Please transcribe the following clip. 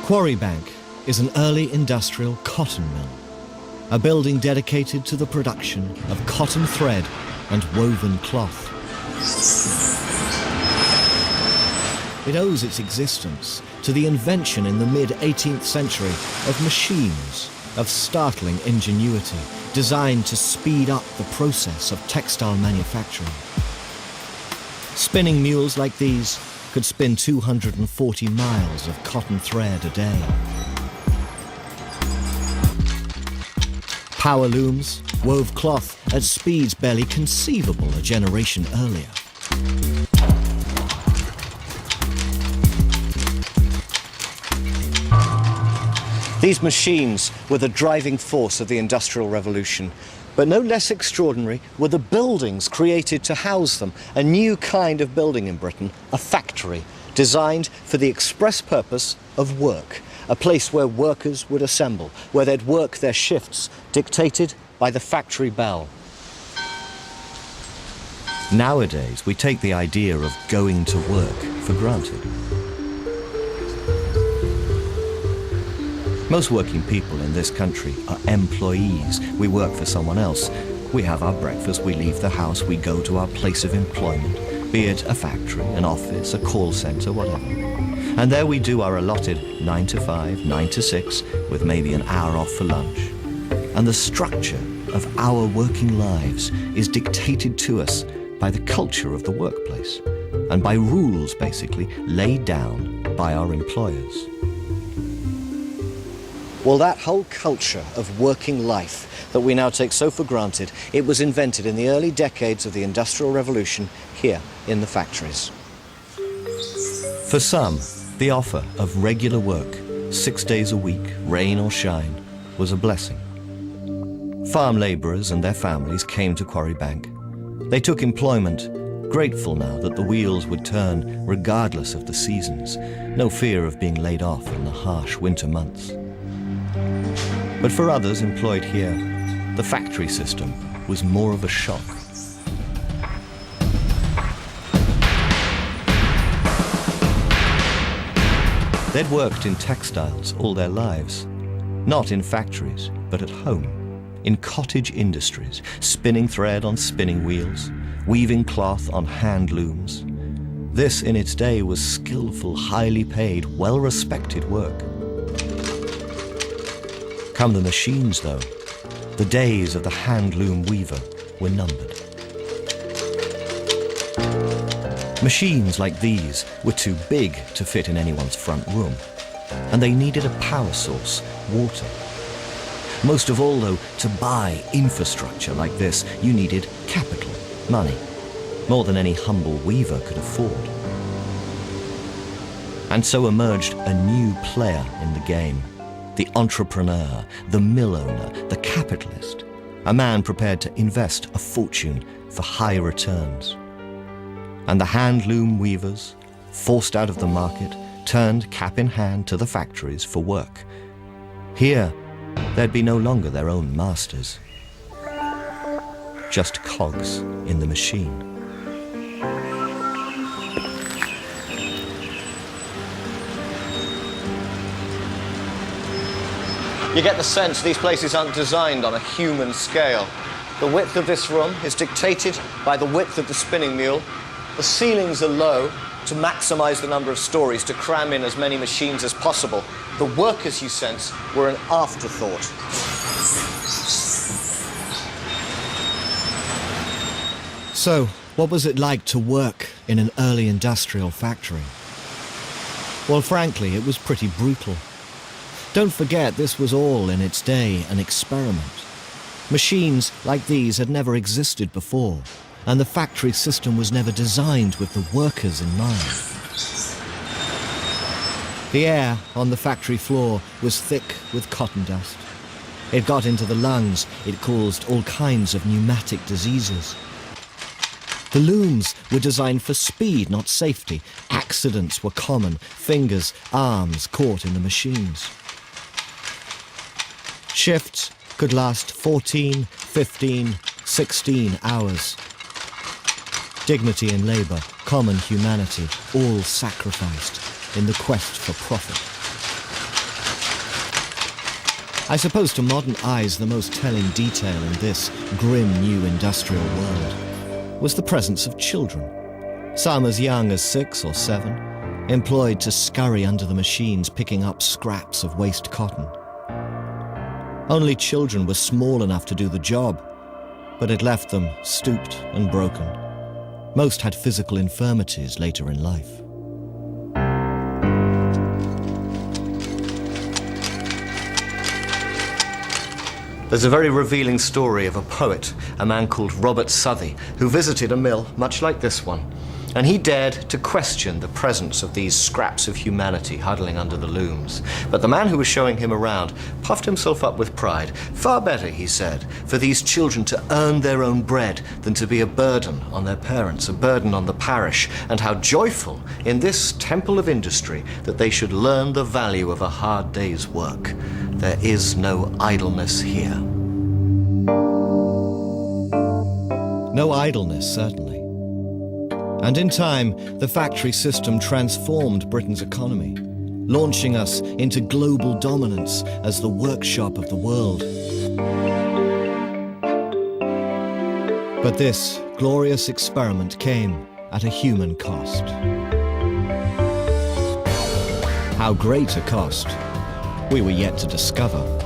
Quarry Bank is an early industrial cotton mill, a building dedicated to the production of cotton thread and woven cloth. It owes its existence to the invention in the mid-18th century of machines of startling ingenuity, designed to speed up the process of textile manufacturing. Spinning mules like these could spin 240 miles of cotton thread a day. Power looms wove cloth at speeds barely conceivable a generation earlier. These machines were the driving force of the Industrial Revolution, but no less extraordinary were the buildings created to house them, a new kind of building in Britain, a factory, designed for the express purpose of work, a place where workers would assemble, where they'd work their shifts, dictated by the factory bell. Nowadays, we take the idea of going to work for granted. Most working people in this country are employees. We work for someone else. We have our breakfast, we leave the house, we go to our place of employment, be it a factory, an office, a call centre, whatever. And there we do our allotted 9 to 5, 9 to 6, with maybe an hour off for lunch. And the structure of our working lives is dictated to us by the culture of the workplace and by rules, basically, laid down by our employers. Well, that whole culture of working life that we now take so for granted, it was invented in the early decades of the Industrial Revolution here in the factories. For some, the offer of regular work, 6 days a week, rain or shine, was a blessing. Farm labourers and their families came to Quarry Bank. They took employment, grateful now that the wheels would turn regardless of the seasons, no fear of being laid off in the harsh winter months. But for others employed here, the factory system was more of a shock. They'd worked in textiles all their lives, not in factories, but at home, in cottage industries, spinning thread on spinning wheels, weaving cloth on hand looms. This in its day was skillful, highly paid, well-respected work. Come the machines, though, the days of the hand-loom weaver were numbered. Machines like these were too big to fit in anyone's front room, and they needed a power source, water. Most of all, though, to buy infrastructure like this, you needed capital, money, more than any humble weaver could afford. And so emerged a new player in the game. The entrepreneur, the mill owner, the capitalist, a man prepared to invest a fortune for high returns. And the hand-loom weavers, forced out of the market, turned cap in hand to the factories for work. Here, they'd be no longer their own masters, just cogs in the machine. You get the sense these places aren't designed on a human scale. The width of this room is dictated by the width of the spinning mule. The ceilings are low to maximize the number of stories, to cram in as many machines as possible. The workers, you sense, were an afterthought. So, what was it like to work in an early industrial factory? Well, frankly, it was pretty brutal. Don't forget, this was all in its day an experiment. Machines like these had never existed before, and the factory system was never designed with the workers in mind. The air on the factory floor was thick with cotton dust. It got into the lungs, it caused all kinds of pneumatic diseases. The looms were designed for speed, not safety. Accidents were common, fingers, arms caught in the machines. Shifts could last 14, 15, 16 hours. Dignity in labour, common humanity, all sacrificed in the quest for profit. I suppose to modern eyes the most telling detail in this grim new industrial world was the presence of children, some as young as 6 or 7, employed to scurry under the machines picking up scraps of waste cotton. Only children were small enough to do the job, but it left them stooped and broken. Most had physical infirmities later in life. There's a very revealing story of a poet, a man called Robert Southey, who visited a mill much like this one. And he dared to question the presence of these scraps of humanity huddling under the looms. But the man who was showing him around puffed himself up with pride. Far better, he said, for these children to earn their own bread than to be a burden on their parents, a burden on the parish, and how joyful in this temple of industry that they should learn the value of a hard day's work. There is no idleness here. No idleness, certainly. And in time, the factory system transformed Britain's economy, launching us into global dominance as the workshop of the world. But this glorious experiment came at a human cost. How great a cost, we were yet to discover.